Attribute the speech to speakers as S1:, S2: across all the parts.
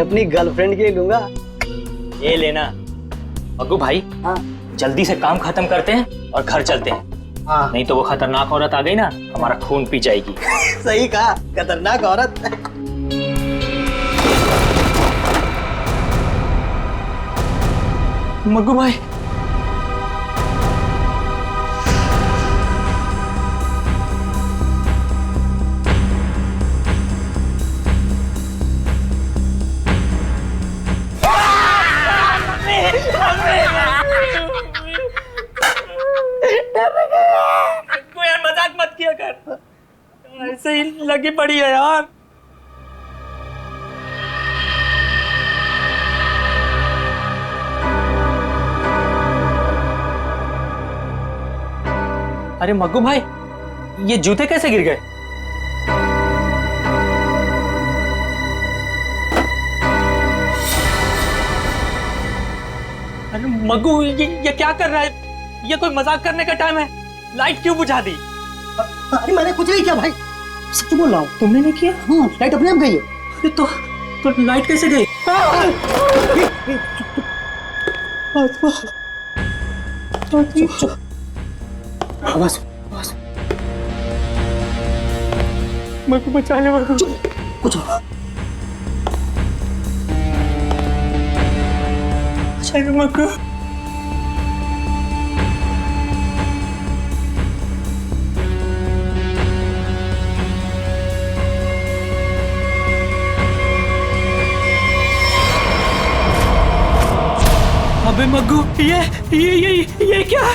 S1: अपनी गर्लफ्रेंड के लिए लूंगा।
S2: ये लेना। मग्गू भाई,
S1: हाँ
S2: जल्दी से काम खत्म करते हैं और घर चलते हैं।
S1: हाँ
S2: नहीं तो वो खतरनाक औरत आ गई ना, हमारा खून पी जाएगी।
S1: सही कहा, खतरनाक औरत।
S2: मग्गू भाई, यार मजाक मत किया कर, ऐसे ही लगी पड़ी है यार। अरे मग्गू भाई, ये जूते कैसे गिर गए? अरे मग्गू, ये क्या कर रहा है? ये कोई मजाक करने का टाइम है? लाइट क्यों बुझा दी?
S1: अरे मैंने कुछ नहीं किया भाई, सच बोल रहा हूँ।
S2: तुमने नहीं किया?
S1: हाँ, लाइट अपने आप गई है।
S2: अरे तो लाइट कैसे गई?
S1: बस
S2: मग्गू बचा ले मग्गू।
S1: कुछ
S2: अरे मग्गू, अबे मग्गू, ये क्या?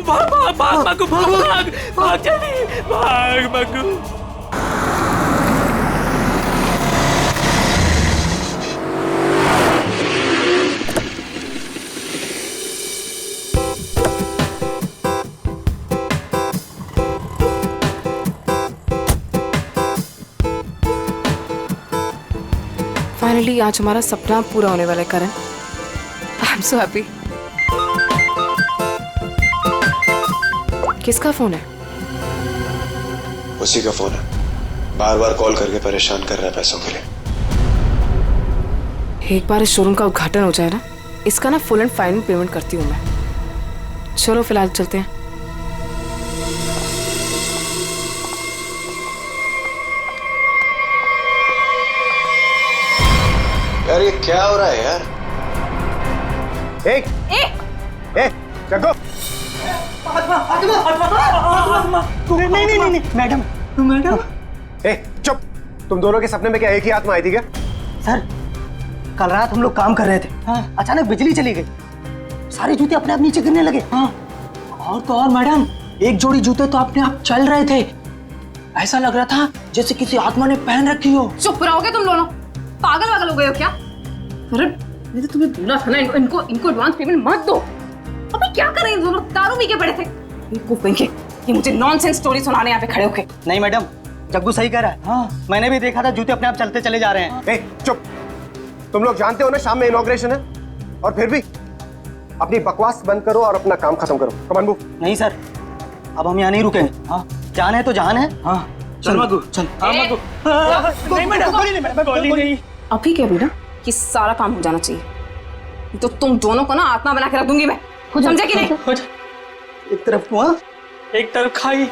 S2: भाग मग्गू, भाग जल्दी, भाग मग्गू।
S3: फाइनली आज हमारा सपना पूरा होने वाला है Karan. I am so happy. किसका फोन है?
S4: उसी का फोन है, बार बार कॉल करके परेशान कर रहा है पैसों के लिए।
S3: एक बार इस शोरूम का उद्घाटन हो जाए ना, इसका ना फुल एंड फाइनल पेमेंट करती हूँ मैं। चलो फिलहाल चलते हैं।
S4: यार ये क्या हो रहा है यार?
S5: एक जग्गो,
S1: नहीं मैडम,
S5: चुप। तुम दोनों के सपने में क्या एक ही आत्मा आई थी क्या?
S1: सर कल रात हम लोग काम कर रहे थे। हाँ। अचानक बिजली चली गई, सारे जूते अपने आप नीचे गिरने लगे। हाँ।
S2: और तो और मैडम, एक जोड़ी जूते तो अपने आप चल रहे थे। ऐसा लग रहा था जैसे किसी आत्मा ने पहन रखी हो।
S3: चुप रहोगे तुम दोनों? पागल हो गए हो क्या? अरे मैंने तो तुम्हें बोला था ना, इनको एडवांस पेमेंट मत दो। अबे क्या कर रहे हैं दोनों? दारू पी के पड़े थे। ये मुझे नॉनसेंस स्टोरी सुनाने यहाँ पे खड़े होके।
S1: नहीं मैडम, जग्गू सही कह रहा है। हाँ। मैंने भी देखा था, जूते अपने आप चलते चले जा रहे हैं।
S5: चुप। तुम लोग जानते हो ना शाम में इनॉग्रेशन है, और फिर भी अपनी बकवास बंद करो और अपना काम खत्म करो। Come on move.
S1: नहीं सर, अब हम यहाँ नहीं रुकेंगे। हाँ, जान है तो जान है। हाँ
S2: चल मग्गू, चल। हाँ मग्गू। नहीं मैडम, गोली नहीं।
S3: अभी क्या बेटा, कि सारा काम हो जाना चाहिए, तो तुम दोनों को ना आत्मा बना के रख दूंगी मैं। समझे कि नहीं?
S1: एक तरफ कुआं,
S2: एक तरफ खाई।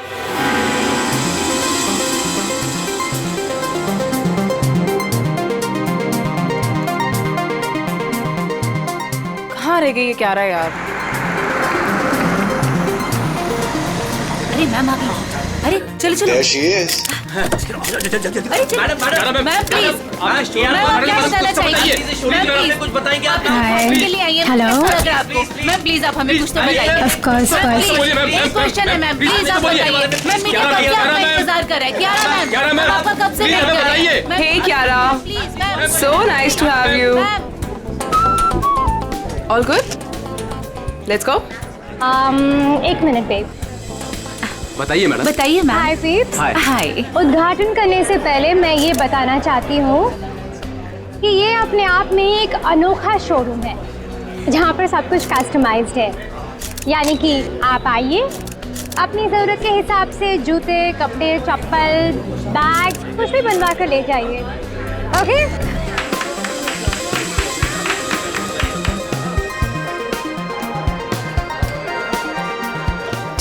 S3: कहाँ रह गई ये क्या रहा है यार?
S6: अरे मैम आ गई। अरे चलो चलो।
S4: There she is.
S6: अरे मैडम प्लीज,
S2: कुछ बताएंगे आप?
S6: के लिए आइए। हेलो मैम, प्लीज आप हमें कुछ तो बताइए। ऑफ कोर्स क्वेश्चन है मैम, प्लीज आप बताइए। मैम मीडिया कब से आपका इंतजार कर रहा है? क्यारा मैम, आपका कब से वेट कर रहे हैं?
S3: Hey Kiara,
S6: please ma'am,
S3: so nice to have you. All good? Let's go.
S7: एक मिनट बेब।
S8: बताइए मैडम।
S6: बताइए मैम।
S7: हाय पीप्स।
S6: हाय।
S7: उद्घाटन करने से पहले मैं ये बताना चाहती हूँ कि ये अपने आप में ही एक अनोखा शोरूम है जहाँ पर सब कुछ कस्टमाइज्ड है। यानी कि आप आइए, अपनी ज़रूरत के हिसाब से जूते, कपड़े, चप्पल, बैग कुछ भी बनवा कर ले जाइए। Okay?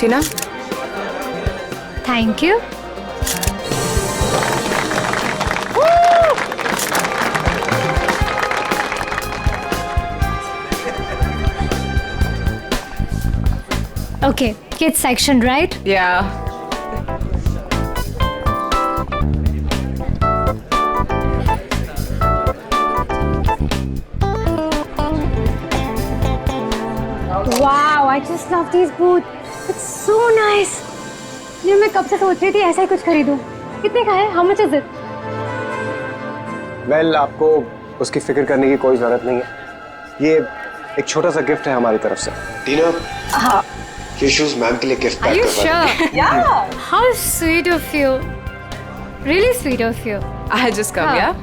S3: Tina,
S7: thank you. Okay, kids section, right?
S3: या
S7: Wow, I just love these boots. It's so nice. ये मैं कब से सोच रही थी ऐसा ही कुछ खरीदूं। कितने का है? How much is it?
S5: Well, आपको उसकी फिक्र करने की कोई जरूरत नहीं है। ये एक छोटा सा गिफ्ट है हमारी तरफ से।
S4: टीना, ये शूज मैम के लिए गिफ्ट
S7: Are
S4: पैक
S7: you
S4: करवा
S7: sure?
S3: Yeah.
S7: How sweet of you. Really sweet of you.
S3: I had just come,
S7: हाँ.
S3: yeah?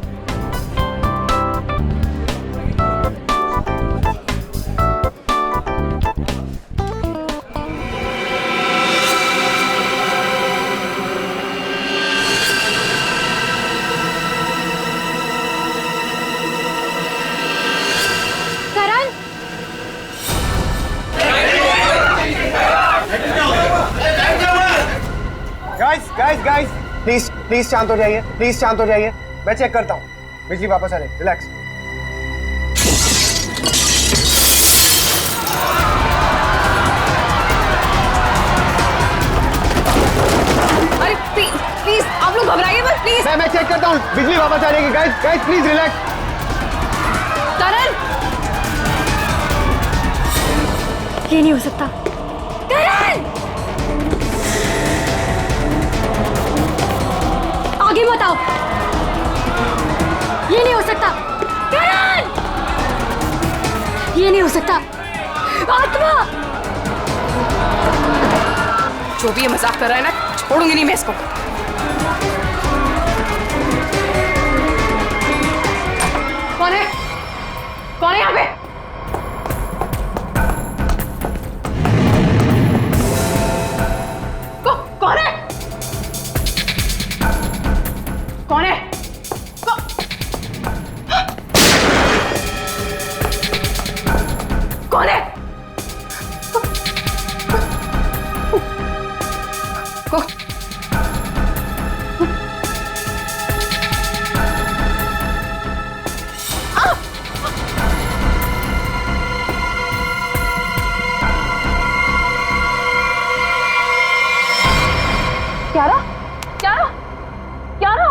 S7: करण,
S5: गाइस, प्लीज शांत हो जाइए, प्लीज शांत हो जाइए। मैं चेक करता हूँ, बिजली वापस आ जाएगी, रिलैक्स।
S3: अरे प्लीज आप लोग घबराइए मत, प्लीज।
S5: मैं चेक करता हूँ, बिजली वापस आ जाएगी। Guys please relax.
S3: करण,
S7: ये नहीं हो सकता। करण, आगे मत आओ। ये नहीं हो सकता। करण, ये नहीं हो सकता। आत्मा,
S3: जो भी ये मजाक कर रहा है ना, छोड़ूंगी नहीं मैं इसको। कौन है? कौन है यहाँ पे? कौन है? कौन है? कौन है? क्यारा? क्यारा? क्यारा?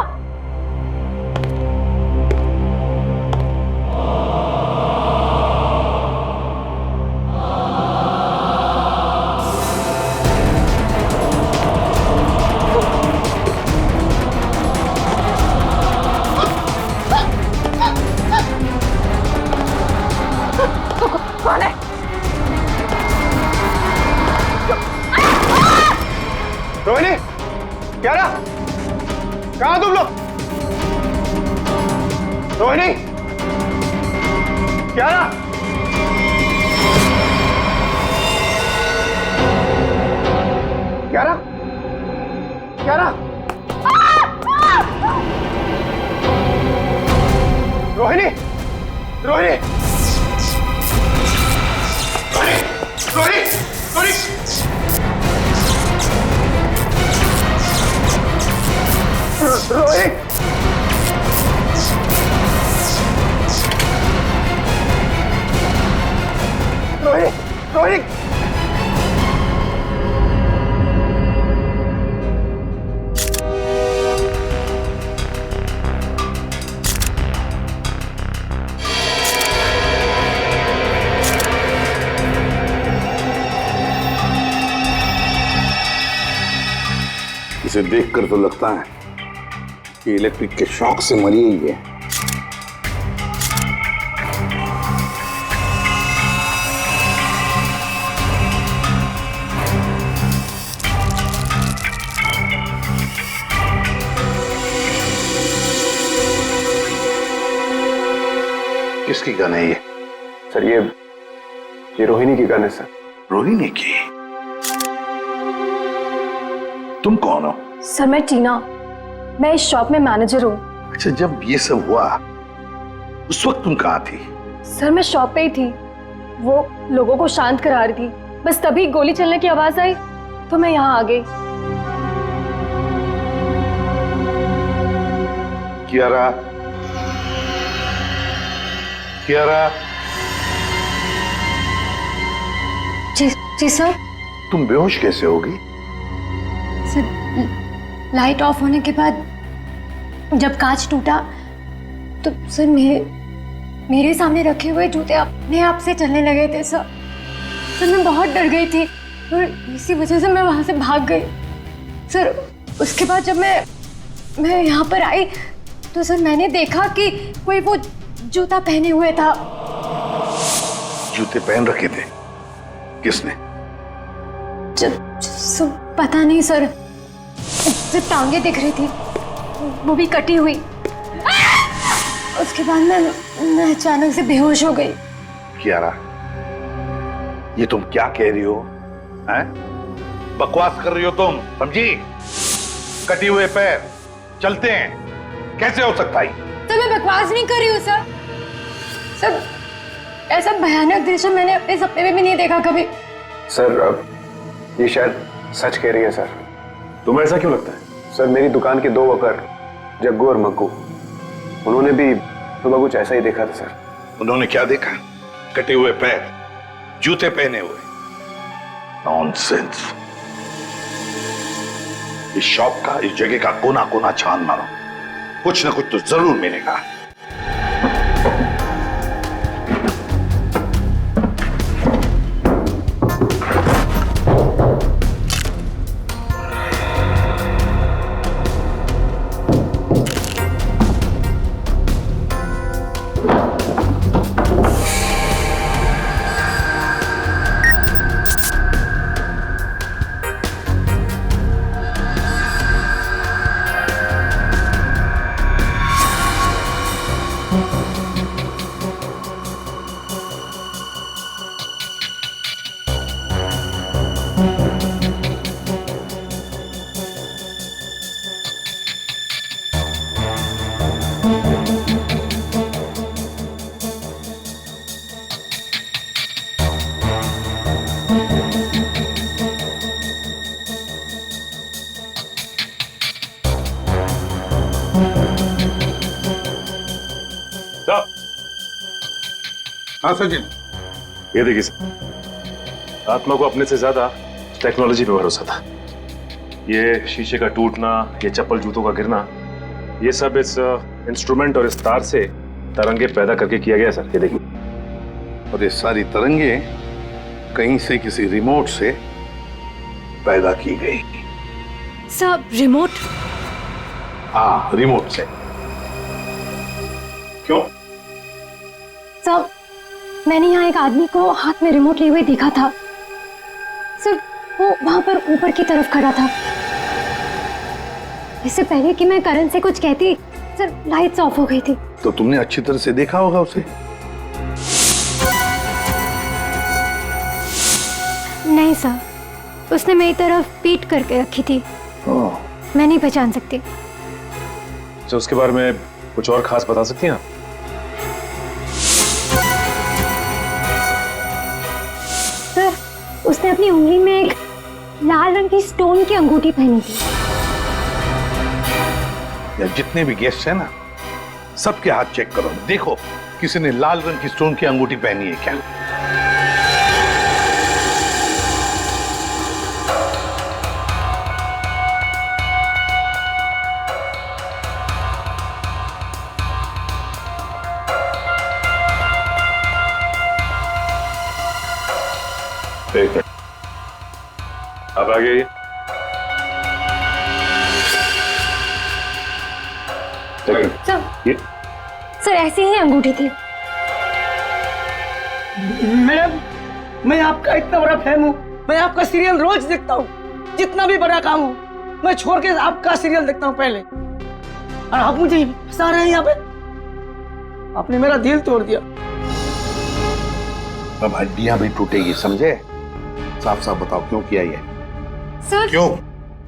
S3: कौन है?
S5: रोहिणी, क्यारा, कहाँ तुम लोग? रोहिणी, क्यारा, क्यारा, क्यारा, रोहिणी, रोहिणी, रोहिणी, रोहिणी, रोहिणी, रोहिणी, रोहिणी,
S9: इसे देखकर तो लगता है कि इलेक्ट्रिक के शॉक से मरी ही है। किसकी गन है ये?
S5: सर ये रोहिणी की गन है सर।
S9: रोहिणी की? तुम कौन हो?
S7: सर मैं टीना, मैं इस शॉप में मैनेजर हूँ।
S9: अच्छा, जब ये सब हुआ उस वक्त तुम कहाँ थी?
S7: सर मैं शॉप पे ही थी, वो लोगों को शांत करा रही थी, बस तभी गोली चलने की आवाज आई तो मैं यहाँ आ गई।
S9: कियारा, कियारा,
S7: जी जी सर।
S9: तुम बेहोश कैसे होगी?
S7: सर लाइट ऑफ होने के बाद जब कांच टूटा तो सर मेरे सामने रखे हुए जूते अपने आप से चलने लगे थे सर। सर मैं बहुत डर गई थी और इसी वजह से मैं वहां से भाग गई सर। उसके बाद जब मैं यहाँ पर आई तो सर मैंने देखा कि कोई वो जूता पहने हुए था।
S9: जूते पहन रखे थे? किसने?
S7: पता नहीं सर, सिर्फ टांगे दिख रही थी, वो भी कटी हुई। उसके बाद मैं अचानक से बेहोश हो गई।
S9: कियारा, ये तुम क्या कह रही हो? हैं? बकवास कर रही हो तुम, समझी? कटी हुए पैर चलते हैं, कैसे हो सकता है?
S7: सर मैं बकवास नहीं कर रही हूँ सर। सर ऐसा भयानक दृश्य मैंने अपने सपने में भी नहीं देखा कभी।
S5: सर ये शायद सच कह रही है सर।
S10: तुम्हें ऐसा क्यों लगता है?
S5: सर मेरी दुकान के 2 वर्कर जग्गू और मग्गू, उन्होंने भी सुबह कुछ ऐसा ही देखा था सर।
S9: उन्होंने क्या देखा? कटे हुए पैर, जूते पहने हुए? नॉनसेंस। इस शॉप का, इस जगह का कोना कोना छान मारो, कुछ ना कुछ तो जरूर मिलेगा। हाँ सचिन,
S10: ये देखिए सर, आत्मा को अपने से ज्यादा टेक्नोलॉजी पे भरोसा था। ये शीशे का टूटना, ये चप्पल जूतों का गिरना, ये सब इस इंस्ट्रूमेंट और इस तार से तरंगे पैदा करके किया गया सर। ये देखिए।
S9: और ये सारी तरंगे कहीं से किसी रिमोट से पैदा की गई।
S7: Sir remote?
S9: हाँ, रिमोट से। क्यों?
S7: सर मैंने यहाँ एक आदमी को हाथ में रिमोट लिए हुए देखा था सर। वो वहां पर ऊपर की तरफ खड़ा था। इससे पहले कि मैं करण से कुछ कहती सर लाइट्स ऑफ हो गई थी।
S9: तो तुमने अच्छी तरह से देखा होगा उसे?
S7: नहीं सर, उसने मेरी तरफ पीठ करके रखी थी। मैं नहीं पहचान सकती।
S10: तो उसके बारे में कुछ और खास बता सकती हैं आप?
S7: सर उसने अपनी उंगली में एक लाल रंग की स्टोन की अंगूठी पहनी थी।
S9: या जितने भी गेस्ट हैं ना, सबके हाथ चेक करो, देखो किसी ने लाल रंग की स्टोन की अंगूठी पहनी है क्या?
S10: एक मिनट, आप आ गए।
S7: सर ऐसी ही अंगूठी थी।
S1: मैडम, मैं आपका इतना बड़ा फैन हूँ। मैं आपका सीरियल रोज देखता हूँ, जितना भी बड़ा काम हो मैं छोड़ के आपका सीरियल देखता हूँ पहले। और आप मुझे फंसा रहे हैं यहाँ पे। आपने मेरा दिल तोड़ दिया।
S9: अब हड्डियां भी टूटेगी, समझे? साफ साफ बताओ क्यों किया ये?
S7: सर
S9: क्यों?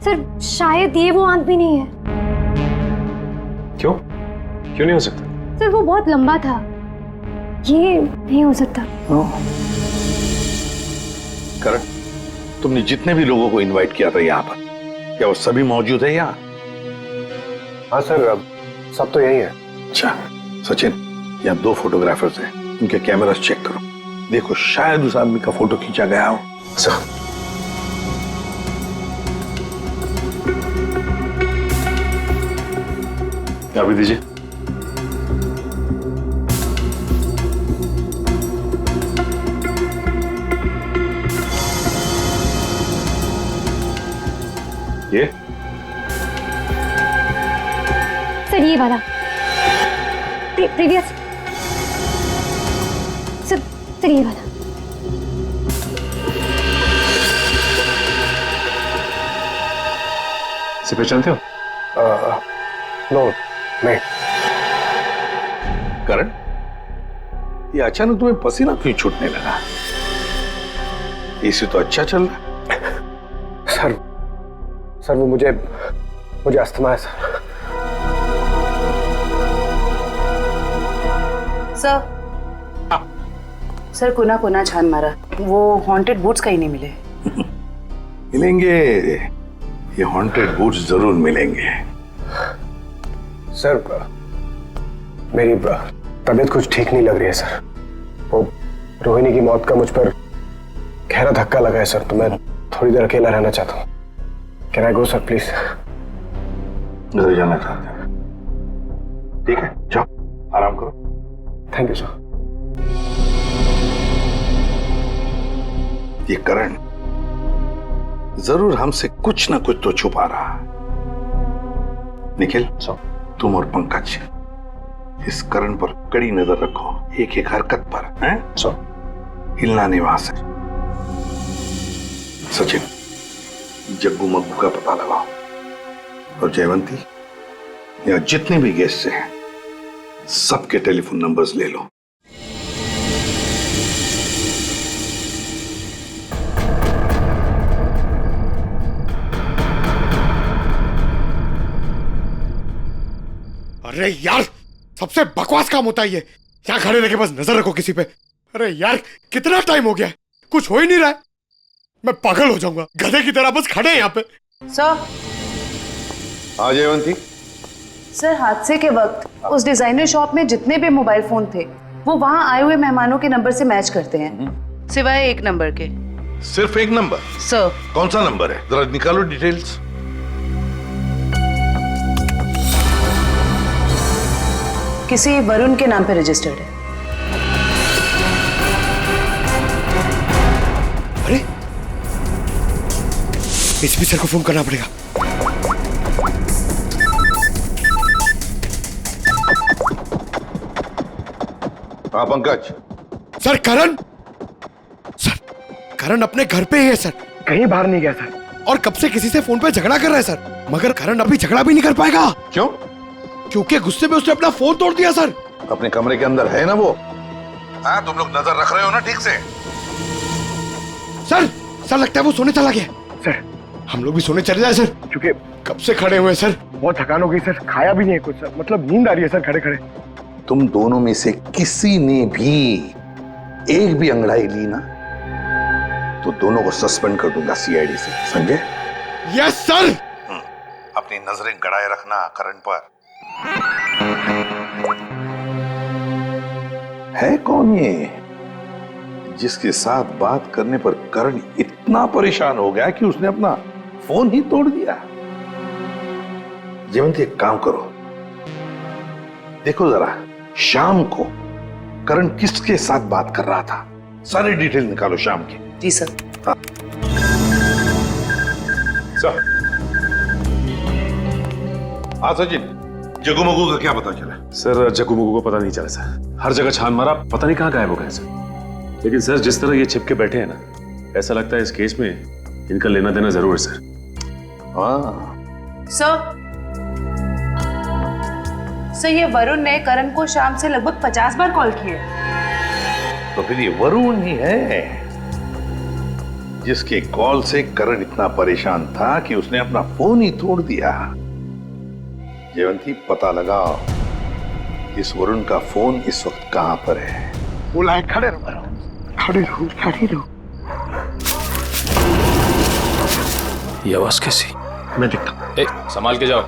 S7: सर शायद ये वो आदमी नहीं है।
S10: क्यों? क्यों नहीं हो सकता?
S7: सर वो बहुत लंबा था, ये नहीं हो सकता।
S9: करण, तुमने जितने भी लोगों को इनवाइट किया था यहाँ पर, क्या वो सभी मौजूद है यहाँ?
S5: हाँ सर, अब सब तो यही है।
S9: अच्छा सचिन, यहाँ 2 फोटोग्राफर्स हैं, उनके कैमरास चेक करो, देखो शायद उस आदमी का फोटो खींचा गया हो।
S5: सर
S10: अभी दीजिए। ये
S7: सर ये वाला प्रीवियस सर ये वाला।
S10: इसे पहचानते हो?
S5: नो नहीं।
S9: करण, ये अचानक तुम्हें पसीना क्यों छूटने लगा? एसी तो अच्छा चल रहा है।
S5: सर वो मुझे अस्थमा है सर।
S11: सर कोना छान मारा, वो हॉन्टेड बूट्स कहीं नहीं मिले।
S9: मिलेंगे, ये हॉन्टेड बूट्स जरूर मिलेंगे।
S5: सर मेरी तबीयत कुछ ठीक नहीं लग रही है सर। वो रोहिणी की मौत का मुझ पर गहरा धक्का लगा है सर, तो मैं थोड़ी देर अकेला रहना चाहता हूँ। Can I go sir please?
S9: घर जाना चाहते हैं? ठीक है, जाओ आराम करो।
S5: Thank you sir.
S9: ये करण जरूर हमसे कुछ ना कुछ तो छुपा रहा है। निखिल, तुम और पंकज इस करण पर कड़ी नजर रखो, एक एक हरकत पर, हैं? हिलना नहीं वहां से। सचिन, जग्गू मग्गू का पता लगाओ, और जयवंती, यहाँ जितने भी गेस्ट हैं सबके टेलीफोन नंबर्स ले लो।
S5: अरे यार, सबसे बकवास काम होता है ये। यहाँ खड़े रह के बस नजर रखो किसी पे। अरे यार, कितना टाइम हो गया है, कुछ हो ही नहीं रहा है। मैं पागल हो जाऊंगा, गधे की तरह बस खड़े हैं यहाँ पे।
S11: सर।
S9: हाँ जयवंती।
S11: सर हादसे के वक्त उस डिजाइनर शॉप में जितने भी मोबाइल फोन थे वो वहाँ आए हुए मेहमानों के नंबर से मैच करते हैं, सिवाय एक नंबर के।
S9: सिर्फ एक नंबर?
S11: सर।
S9: कौन सा नंबर है, जरा निकालो डिटेल्स।
S11: किसी वरुण के नाम पे रजिस्टर्ड है।
S5: अरे एसपी सर को फोन करना पड़ेगा।
S9: हाँ पंकज।
S5: सर करण अपने घर पे ही है सर, कहीं बाहर नहीं गया सर। और कब से किसी से फोन पे झगड़ा कर रहा है सर, मगर करण अभी झगड़ा भी नहीं कर पाएगा।
S9: क्यों?
S5: क्योंकि गुस्से में उसने अपना फोन तोड़ दिया सर।
S9: अपने कमरे के अंदर है ना वो? हाँ, तुम लोग नजर रख रहे हो ना ठीक से?
S5: सर लगता है वो सोने चला गया। सर हम लोग भी सोने चले जाए सर, क्योंकि कब से खड़े हुए सर, बहुत थकान हो गई सर, खाया भी नहीं है कुछ सर, मतलब नींद आ रही है सर खड़े खड़े।
S9: तुम दोनों में से किसी ने भी एक भी अंगड़ाई ली ना तो दोनों को सस्पेंड कर दूंगा सीआईडी से, समझे?
S5: Yes sir.
S9: अपनी नजरें गड़ाए रखना करण पर। है कौन ये जिसके साथ बात करने पर करण इतना परेशान हो गया कि उसने अपना फोन ही तोड़ दिया? जयवंती, एक काम करो, देखो जरा शाम को करण किसके साथ बात कर रहा था, सारी डिटेल निकालो शाम की।
S11: जी सर।
S9: हाँ। सर। हाँ सचिन, जग्गू मग्गू का क्या पता चला?
S10: सर जग्गू मग्गू को पता नहीं चला सर, हर जगह छान मारा, पता नहीं कहाँ गायब हो गए सर। लेकिन सर जिस तरह ये छिपके बैठे हैं ना, ऐसा लगता है इस केस में इनका लेना देना जरूर है सर।
S9: हाँ
S11: सर ये वरुण ने करण को शाम से लगभग 50 बार कॉल किए।
S9: तो फिर ये वरुण ही है जिसके कॉल से करण इतना परेशान था कि उसने अपना फोन ही तोड़ दिया। जयवंती, पता लगाओ इस वरुण का फोन इस वक्त कहां पर है।
S5: बोला है खड़े रहो, खड़े रहो, खड़े रहो।
S10: ये आवाज कैसी?
S9: मैं देखता हूँ।
S10: ए, संभाल के जाओ।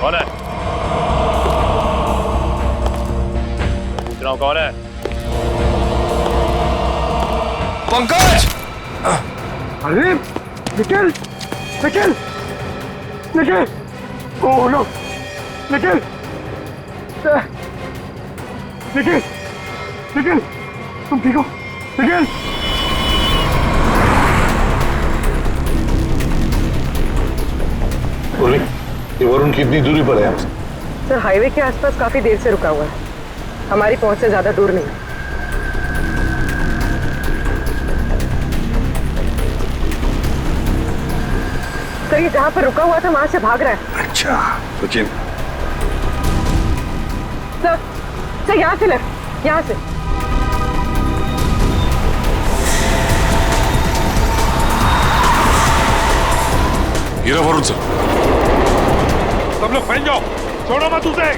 S9: कौन है? पूछ रहा हूँ कौन है?
S5: पंकज! अरे निखिल! निखिल! निखिल! Oh no! निखिल! निखिल! निखिल! तुम ठीक हो? निखिल!
S9: ये वरुण कितनी दूरी पर है हमसे?
S12: सर हाईवे के आसपास काफी देर से रुका हुआ है, हमारी पहुंच से ज्यादा दूर नहीं। सर ये जहां पर रुका हुआ था वहां से भाग रहा है।
S9: अच्छा, सचिन।
S12: सर यहाँ से लेफ्ट, यहाँ से।
S9: हीरा वरुण सर। सब लोग फैल जाओ, छोड़ो मत उसे।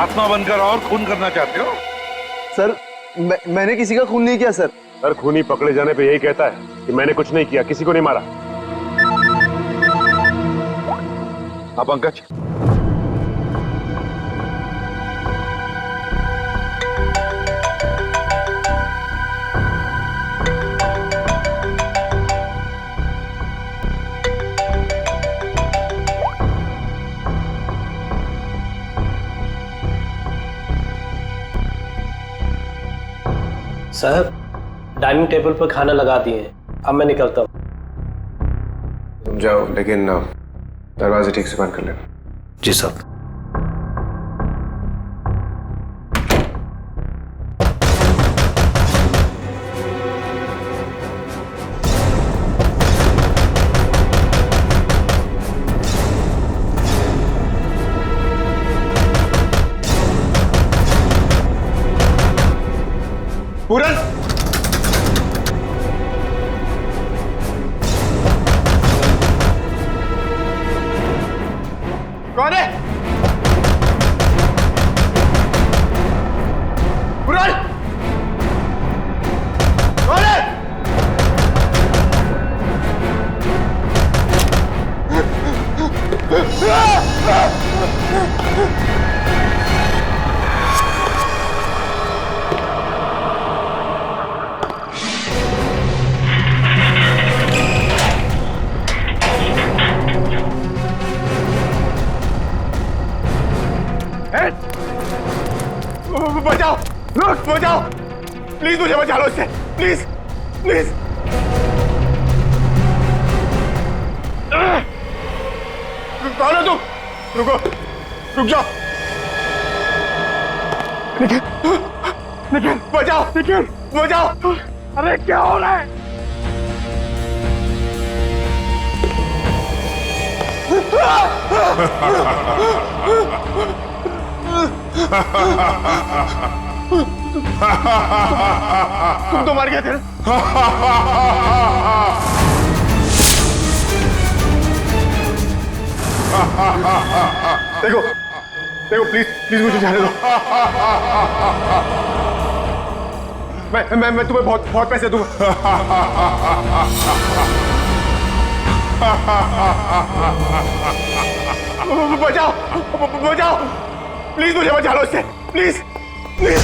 S9: आत्मा बनकर और खून करना चाहते हो?
S5: सर मैंने किसी का खून नहीं किया सर।
S10: सर खूनी पकड़े जाने पे यही कहता है कि मैंने कुछ नहीं किया, किसी को नहीं मारा।
S9: हाँ पंकज।
S5: सर डाइनिंग टेबल पर खाना लगा दिए हैं, अब मैं निकलता हूँ।
S4: तुम जाओ, लेकिन दरवाजे ठीक से बंद कर लेना।
S5: जी साहब।
S9: पूरन! कौन है? पूरन! कौन है? बचाओ! रुक, बचाओ! प्लीज मुझे बचा लो इससे, प्लीज, प्लीज। कौन हो तुम? रुको, रुक जाओ। निखिल, निखिल, बचाओ, निखिल, बचाओ! अरे क्या हो रहा है? तुम तो मर गए थे। देखो, देखो, प्लीज, प्लीज मुझे जाने दो। मैं तुम्हें बहुत बहुत पैसे दूंगा। बचाओ, बचाओ, प्लीज मुझे बचा लो इससे, please, please.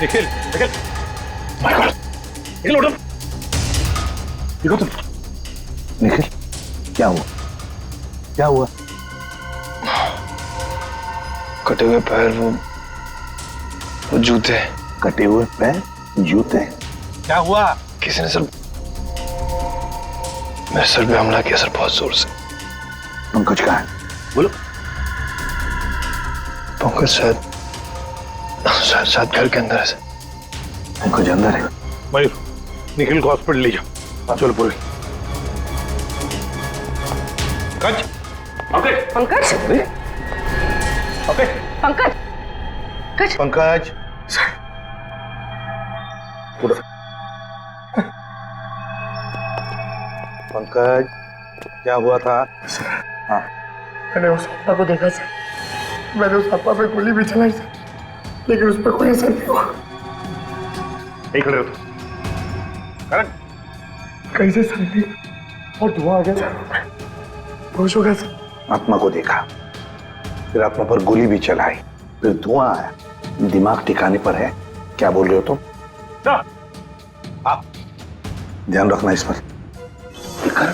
S9: Nikhil Nikhil my God Nikhil उठो देखो तुम निखिल क्या हुआ क्या हुआ
S5: कटे हुए पैर वो जूते
S9: कटे हुए पैर जूते क्या हुआ
S5: किसी ने सर मेरे सर पे हमला किया सर बहुत जोर से
S9: पंकज कहाँ है बोलो
S5: पंकज शायद घर के अंदर है सर
S9: पंकज अंदर है मयूर निखिल को हॉस्पिटल ले जाओ चलो पूरी पंकज
S12: पंकज पंकज
S9: पंकज उठो। पंकज क्या हुआ था हाँ
S5: मैंने उस अप्पा को देखा सर मैंने उस अप्पा पे गोली भी चलाई सर लेकिन उस पर कोई असर नहीं हुआ
S9: यही खड़े हो करण
S5: कैसे सर नहीं और धुआं आ गया सर होश हो गया सर
S9: आत्मा को देखा फिर आत्मा पर गोली भी चलाई फिर धुआं आया दिमाग ठिकाने पर है क्या बोल रहे हो तुम आप ध्यान रखना इस पर करण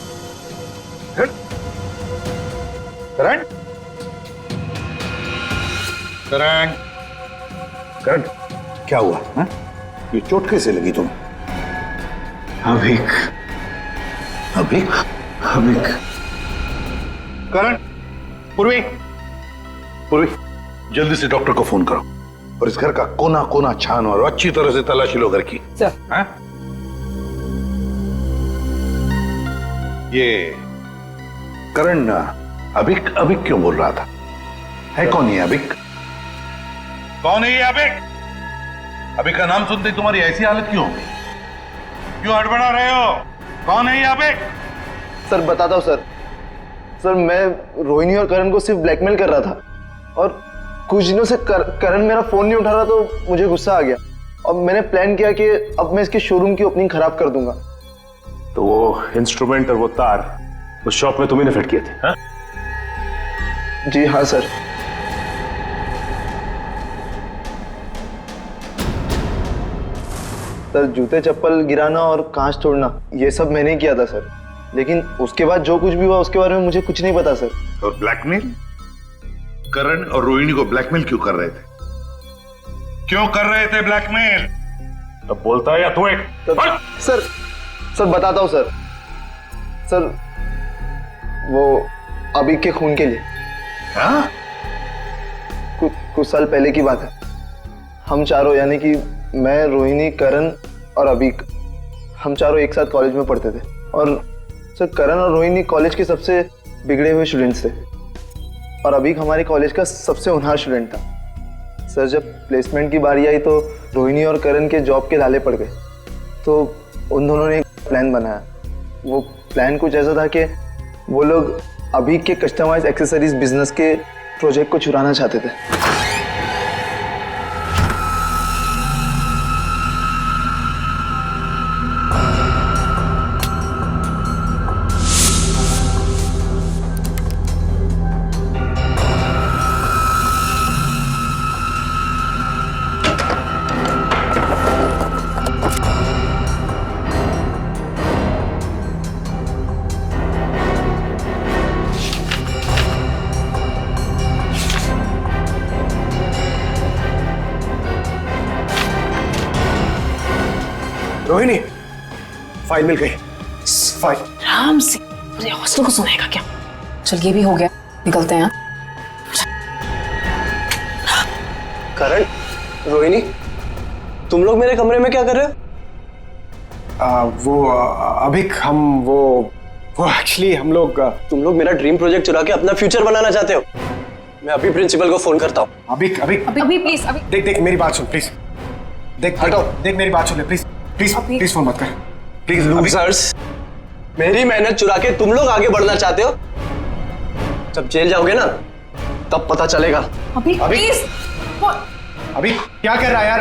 S9: करण करण करण क्या हुआ है? ये चोट कैसे लगी तुम्हें
S5: अभिक
S9: अभिक अभिक करण पूर्वी पूर्वी जल्दी से डॉक्टर को फोन करो और इस घर का कोना कोना छान और अच्छी तरह से तलाशी लो घर की
S12: सर
S9: ये करण अभिक अभिक क्यों बोल रहा था है कौन ये अभिक कौन है ये अभिक अभिक का नाम सुनते ही तुम्हारी ऐसी हालत क्यों होगी क्यों हड़बड़ा रहे हो कौन है ये अभिक
S13: सर बताता हूँ सर मैं रोहिणी और करण को सिर्फ ब्लैकमेल कर रहा था और कुछ दिनों से करण मेरा फोन नहीं उठा रहा तो मुझे गुस्सा आ गया और मैंने प्लान किया कि अब मैं इसके शोरूम की ओपनिंग खराब कर दूंगा।
S10: तो वो इंस्ट्रूमेंट और वो तार उस शॉप में तुम्ही ने फिट किए थे हाँ?
S13: जी हाँ सर। सर जूते चप्पल गिराना और कांच तोड़ना ये सब मैंने ही किया था सर लेकिन उसके बाद जो कुछ भी हुआ उसके बारे में मुझे कुछ नहीं पता सर।
S9: और ब्लैकमेल करण और रोहिणी को ब्लैकमेल क्यों कर रहे थे क्यों कर रहे थे ब्लैकमेल
S10: अब बोलता है या तू एक
S13: सर बताता हूँ सर वो अभी के खून के लिए
S9: हाँ?
S13: कुछ साल पहले की बात है हम चारों यानी कि मैं रोहिणी करण और अबीक हम चारों एक साथ कॉलेज में पढ़ते थे और सर करण और रोहिणी कॉलेज के सबसे बिगड़े हुए स्टूडेंट्स थे और अबीक हमारे कॉलेज का सबसे होनहार स्टूडेंट था। सर जब प्लेसमेंट की बारी आई तो रोहिणी और करण के जॉब के लाले पड़ गए तो उन दोनों ने एक प्लान बनाया। वो प्लान कुछ ऐसा था कि वो लोग अबीक के कस्टमाइज एक्सेसरीज बिजनेस के प्रोजेक्ट को चुराना चाहते थे।
S5: रोहिणी फाइल मिल गई फाइल
S3: आराम से पूरे हॉस्टल को सुनाएगा क्या। चल ये भी हो गया निकलते हैं।
S13: करण रोहिणी तुम लोग मेरे कमरे में क्या कर रहे हो?
S5: वो अभिक हम वो एक्चुअली हम लोग
S13: तुम लोग मेरा ड्रीम प्रोजेक्ट चुरा के अपना फ्यूचर बनाना चाहते हो। मैं अभी प्रिंसिपल को फोन करता हूँ।
S5: अभिक
S3: अभी प्लीज अभी
S5: देख मेरी बात सुन प्लीज देख हटो, देख मेरी बात सुन ले प्लीज प्लीज प्लीज फोन मत कर प्लीज।
S2: लूजर्स, मेरी मेहनत चुरा के तुम लोग आगे बढ़ना चाहते हो? जब जेल जाओगे ना तब पता चलेगा।
S3: अभी प्लीज।
S5: अभी क्या कर रहा है यार?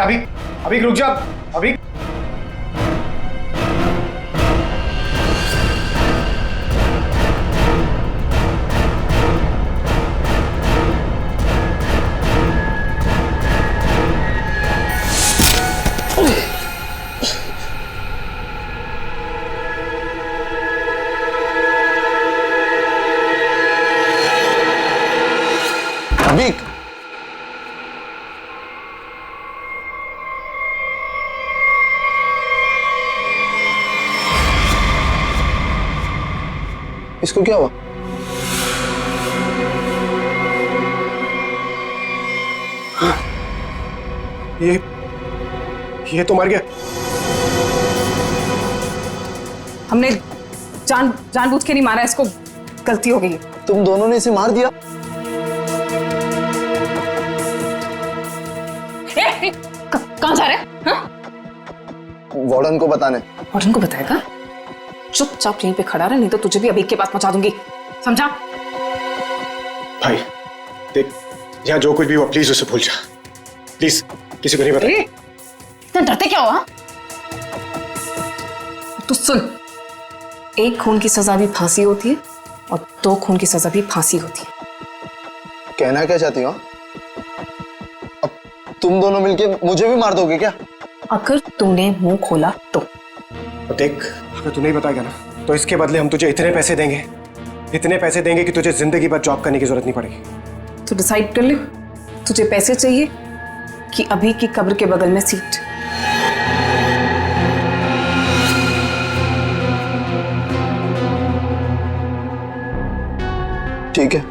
S5: अभी रुक जा। अभी
S13: इसको क्या हुआ?
S5: ये तो मर गया।
S3: हमने जानबूझ के नहीं मारा इसको, गलती हो गई।
S13: तुम दोनों ने इसे मार दिया?
S3: कहाँ जा रहे हैं?
S13: वार्डन को बताने।
S3: वार्डन को बताएगा? चुपचाप यहीं पे खड़ा रहे, नहीं तो तुझे भी अभी के पास पहुंचा दूंगी, समझा?
S5: भाई देख, यहाँ जो कुछ भी हुआ प्लीज उसे भूल जा, प्लीज किसी को नहीं बता।
S3: इतना डरते क्या हुआ? तो सुन, एक खून की सजा भी फांसी होती है और 2 खून की सजा भी फांसी होती है।
S13: कहना क्या चाहती हो? अब तुम दोनों मिलके मुझे भी मार दोगे क्या?
S3: अगर तूने मुंह खोला तो।
S5: देख, अगर तू नहीं बताएगा ना तो इसके बदले हम तुझे इतने पैसे देंगे कि तुझे जिंदगी भर जॉब करने की जरूरत नहीं पड़ेगी।
S3: तो डिसाइड कर ले, तुझे पैसे चाहिए कि अभी की कब्र के बगल में सीट?
S13: ठीक है,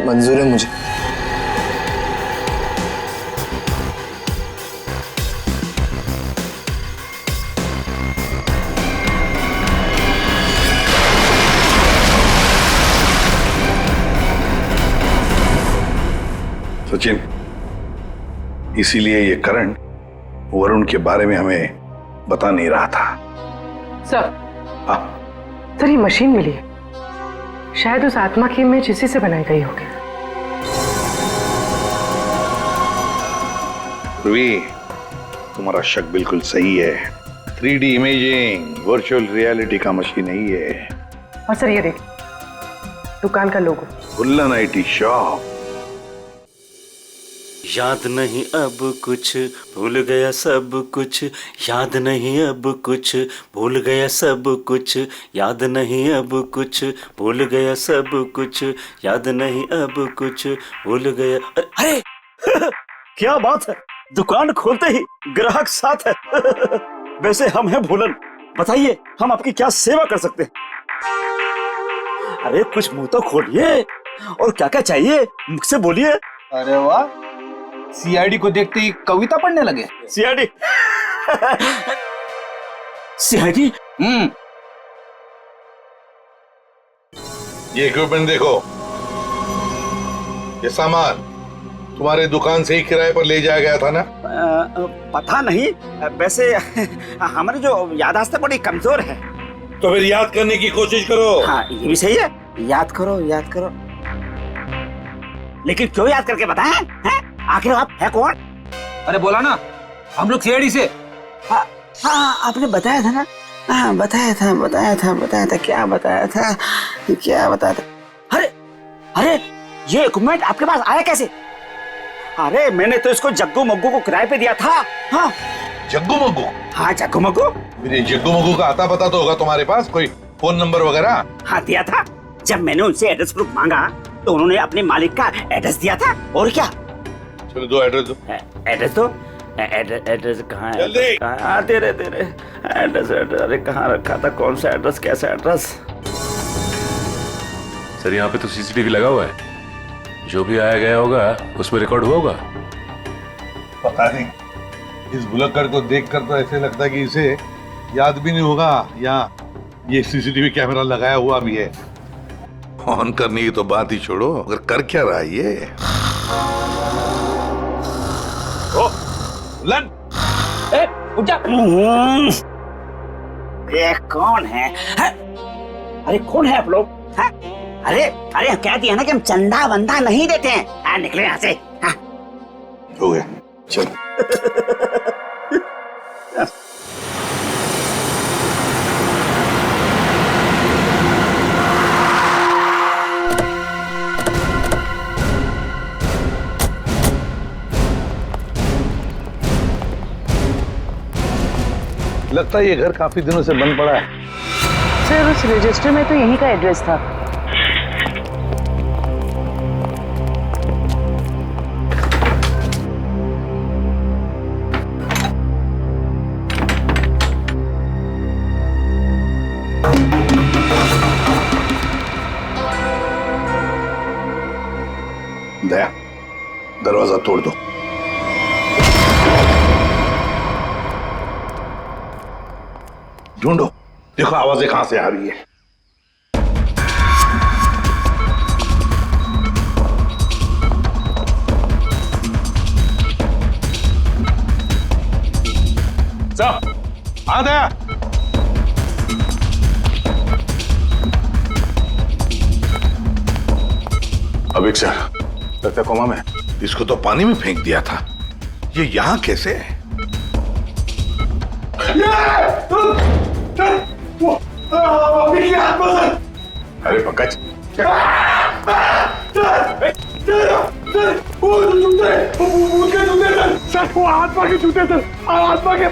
S13: मंजूर है मुझे।
S9: सचिन, इसीलिए ये करण वरुण के बारे में हमें बता नहीं रहा था।
S12: सर,
S9: हाँ
S12: सर ये मशीन मिली है, शायद उस आत्मा की इमेज इसी से बनाई गई होगी।
S9: ध्रुवी, तुम्हारा शक बिल्कुल सही है। 3D इमेजिंग वर्चुअल रियलिटी का मशीन नहीं है।
S12: और सर ये देख, दुकान का लोगो।
S9: गुल्लन IT शॉप।
S14: याद नहीं अब कुछ, भूल गया सब कुछ, याद नहीं अब कुछ, भूल गया सब कुछ, याद नहीं अब कुछ, भूल गया सब कुछ, याद नहीं अब कुछ, भूल गया।
S15: अरे क्या बात है, दुकान खोलते ही ग्राहक साथ है। वैसे हम हैं भूलन, बताइए हम आपकी क्या सेवा कर सकते हैं? अरे कुछ मुंह तो खोलिए, और क्या क्या चाहिए मुझसे बोलिए।
S2: अरे वाह, CID को देखते ही कविता पढ़ने लगे।
S15: CID? CID?
S9: ये इक्विपमेंट देखो, ये सामान तुम्हारे दुकान से ही किराए पर ले जाया गया था ना?
S15: पता नहीं, वैसे हमारी जो याददाश्त बड़ी कमजोर है।
S9: तो फिर याद करने की कोशिश करो।
S15: हाँ ये भी सही है, याद करो याद करो। लेकिन क्यों याद करके बताएं? हैं? आखिर आप है कौन?
S2: अरे बोला ना, हम लोग CID से।
S15: हाँ आपने बताया था ना। हाँ बताया था क्या बताया था? अरे ये इक्विपमेंट आपके पास आया कैसे? अरे मैंने तो इसको जग्गू मग्गू को किराए पे दिया था। हाँ
S9: जग्गू मग्गू?
S15: हाँ जग्गू मग्गू।
S9: मेरे जग्गू मग्गू का आता पता तो होगा तुम्हारे पास, कोई फोन नंबर वगैरह?
S15: हाँ दिया था, जब मैंने उनसे एड्रेस प्रूफ मांगा तो उन्होंने अपने मालिक का एड्रेस दिया था। और क्या?
S9: चलो दो एड्रेस दो।
S15: एड्रेस दो। एड्रेस कहाँ है? दे रहे एड्रेस। अरे कहाँ रखा था, कौन सा एड्रेस, कैसा एड्रेस?
S10: सर यहाँ पे तो CCTV लगा हुआ है, जो भी आया गया होगा उसमें रिकॉर्ड हुआ होगा।
S9: पता नहीं, इस बुलक्कड़ को देखकर तो ऐसे लगता है कि इसे याद भी नहीं होगा या ये CCTV कैमरा लगाया हुआ भी है। ऑन करने की तो बात ही छोड़ो, अगर कर क्या रहा है ये? लन
S15: उठ जा। ये कौन है? अरे कौन है आप लोग? अरे अरे कह दिया ना कि हम चंदा वंदा नहीं देते हैं। निकले यहाँ से।
S9: हो गया, चल। लगता है ये घर काफी दिनों से बंद पड़ा है।
S11: सर उस रजिस्टर में तो यहीं का एड्रेस था।
S9: दया, दरवाजा तोड़ दो। ढूंढो, देखो आवाजें कहां से आ रही है। सब आ दया। अभिक सर, लगता है कोमा में। इसको तो पानी में फेंक दिया था, ये यहां कैसे है? अरे पंकज,
S5: वो आत्मा के जूते थे, आत्मा के।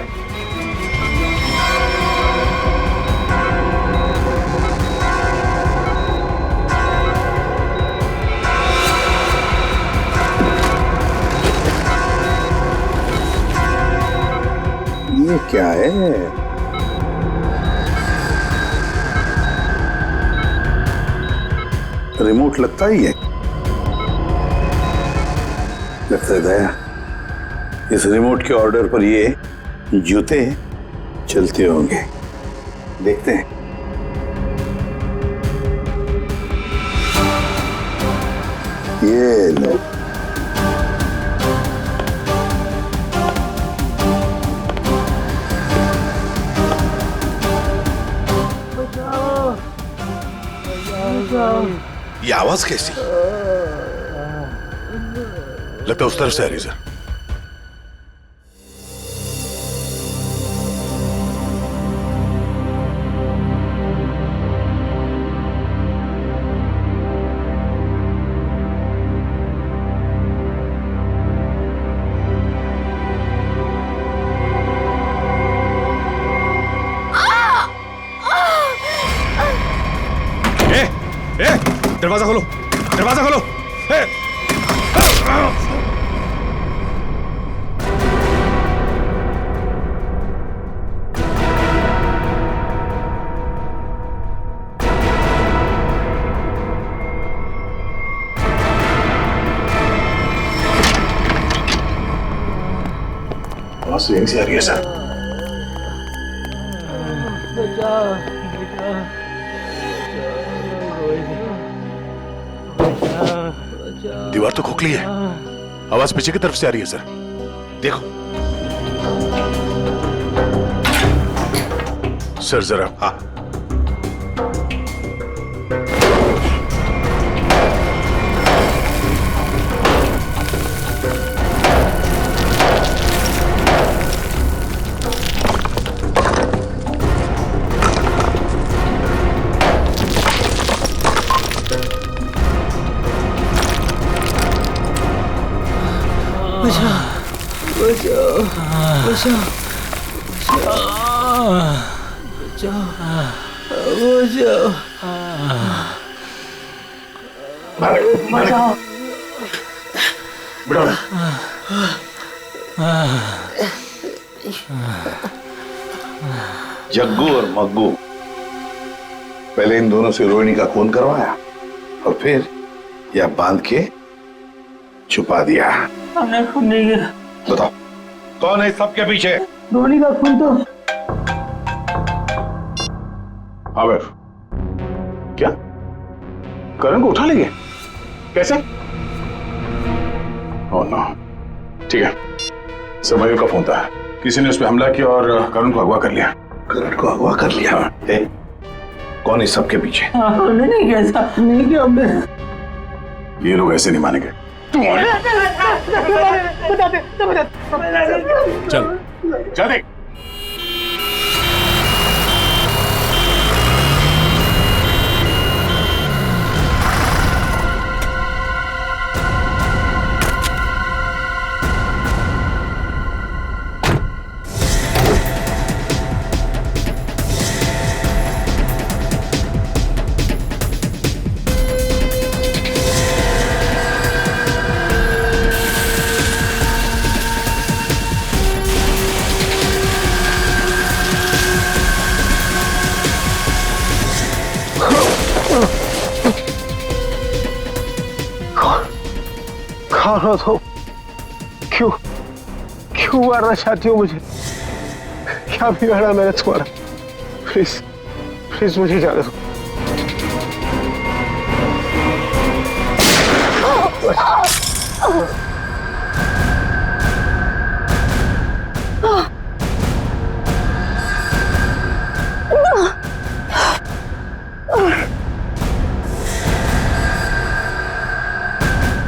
S9: ये क्या है? रिमोट लगता ही है। लगता है दया, इस रिमोट के ऑर्डर पर ये जूते चलते होंगे। देखते हैं। ये लो। ये आवाज कैसी? लगता है उस तरफ से आ रही सर।
S5: दरवाजा खोलो, दरवाजा खोलो।
S9: आवाज यहीं से आ रही है सर। दीवार तो खोखली है, आवाज पीछे की तरफ से आ रही है सर। देखो सर जरा। हाँ, जग्गू और मग्गू, पहले इन दोनों से रोहिणी का खून करवाया और फिर यह बांध के छुपा दिया।
S15: हमने खून नहीं किया।
S9: बताओ कौन है सबके पीछे?
S1: रोहिणी का खून तो
S9: आमिर, क्या करण को उठा लेंगे? कैसे? Oh no. ठीक है,
S10: सर मयूर का फोन था, किसी ने उस पर हमला किया और करण को अगवा कर लिया।
S9: करण को अगवा कर लिया? कौन इस सब के पीछे?
S1: हमने नहीं किया ऐसा, नहीं किया हमने।
S10: ये लोग ऐसे नहीं मानेंगे। चल चल देख।
S5: खाना तो क्यों क्यों मारना चाहती हो मुझे? क्या बिगाड़ा मैंने तुम्हारा? प्लीज प्लीज मुझे जाने दो।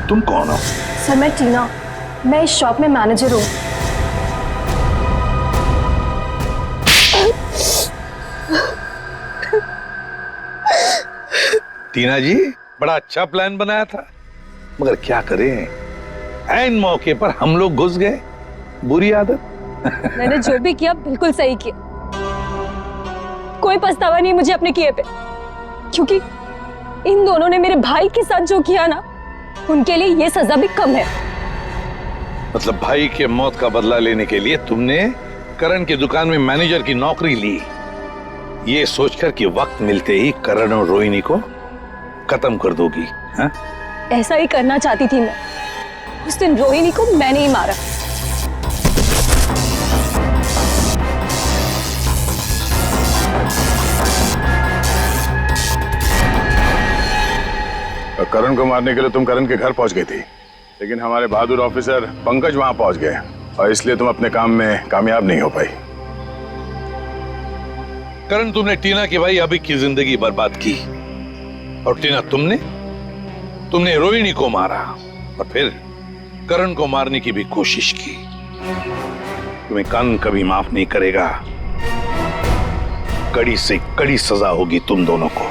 S9: तुम कौन हो?
S7: सर मैं टीना, मैं इस शॉप में मैनेजर हूँ।
S9: टीना जी, बड़ा अच्छा प्लान बनाया था, मगर क्या करें, ऐन मौके पर हम लोग घुस गए। बुरी आदत।
S7: मैंने जो भी किया बिल्कुल सही किया, कोई पछतावा नहीं मुझे अपने किए पे, क्योंकि इन दोनों ने मेरे भाई के साथ जो किया ना, उनके लिए ये सजा भी कम है।
S9: मतलब भाई के मौत का बदला लेने के लिए तुमने करण की दुकान में मैनेजर की नौकरी ली, ये सोचकर कि वक्त मिलते ही करण और रोहिणी को खत्म कर दोगी, हाँ?
S7: ऐसा ही करना चाहती थी मैं। उस दिन रोहिणी को मैंने ही मारा।
S10: करण को मारने के लिए तुम करण के घर पहुंच गई थी, लेकिन हमारे बहादुर ऑफिसर पंकज वहां पहुंच गए और इसलिए तुम अपने काम में कामयाब नहीं हो पाई।
S9: करण, तुमने टीना की भाई अभी की जिंदगी बर्बाद की, और टीना तुमने रोहिणी को मारा और फिर करण को मारने की भी कोशिश की। तुम्हें कानून कभी माफ नहीं करेगा, कड़ी से कड़ी सजा होगी तुम दोनों को।